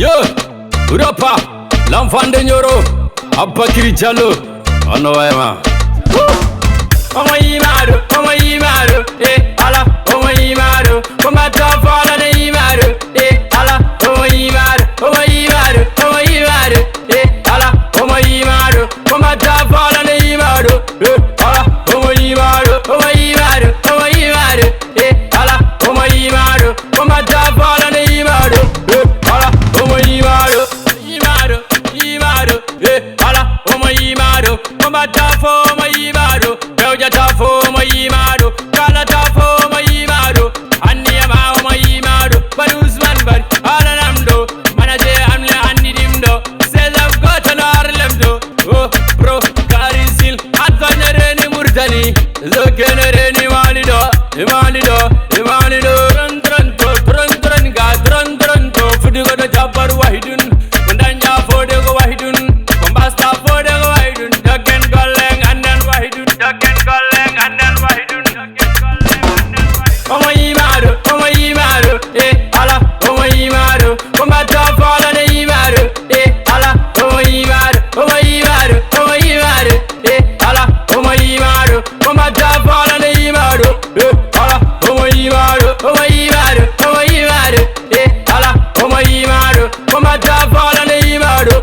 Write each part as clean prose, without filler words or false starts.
Yo, Urapa, l'enfant de Nyoro, Abba Kirichalo, on the way, man. Oma Imaru, ala, Oma Imaru, Oma Tafala de Imaru, ala, Oma Imaru, ala, Oma Imaru, Oma Tafala de Imaru, ala, Oma Imaru, ala, Oma Imaru, Oma Tafala de Imaru, ala, Oma Imaru, ala, Oma Imaru, Oma Tafala Imaru. Tafo Maimado, Kala Tafo Maimado, Aniyama Maimado, but Usman Bad, Alanamdo, Manaje Amle Anidimdo, says I've got an Arlemdo, oh, bro, Karisil, Athanereni Murtani, Zokenereni Imanido, Run, Fudugo the Japar Wahidun, Mundanya Fodego Wahidun, Bombasta Fodego Wahidun, Ducken Goleng and then Wahidun, Ducken Goleng and then Wahidun, Oma Imaru, ala, Oma Imaru, Oma Tafala de Imaru, ala, Oma Imaru, ala, Oma Imaru, Oma Tafala de Imaru, ala, Oma Imaru, ala, Oma Imaru, Oma Tafala de Imaru,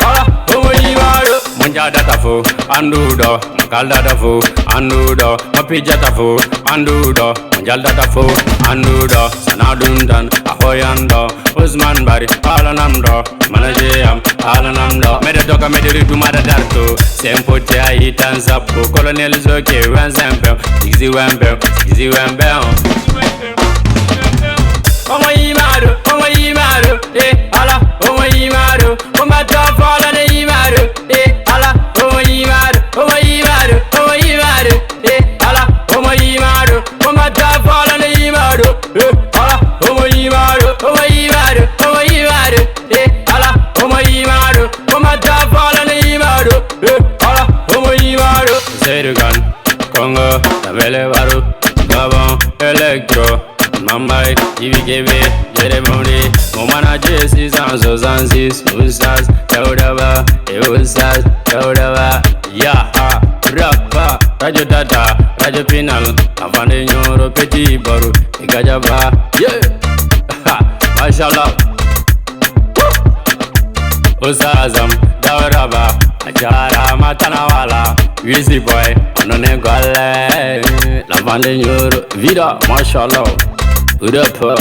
ala, Oma Imaru. Manja datafo, andudo, Makalda dafo, andudo, Mapija tafo, andudo, Manjal datafo, andudo, Sanadundan, Ahoyando, Usman Bari, Alanamdo, Manajayam, Alanamdo, Medadoka Mediritu Madadarto, Sempotia Itanzapo, Colonel Zoke, Ranzampo, Easy Wampo, Oma Imaru, ala, Oma Imaru, Oma Tafala de Imaru, ala, Oma Imaru, ala, Oma Imaru, Oma Tafala de Imaru, ala, Oma Imaru, ala, Oma Imaru, Oma Tafala de Imaru, ala, Oma Imaru. Serugan, Congo, Tabele Baru, Gabon, Electro. Mumbai, Ibigebe, Jeremoni, Momana Jesse, Zanzo Zanzis, Usas, Yaudava, Yaha, Rapa, Rajo Data, Rajo Pinal, Avane Nyoro, Petit Baru, Igajaba, yeah, Mashallah, Usazam, Dauraba, Ajara, Matanawala, Wizzy Boy, Anone Gale, Lavande Nyoro, Vida, Mashallah. Urapa.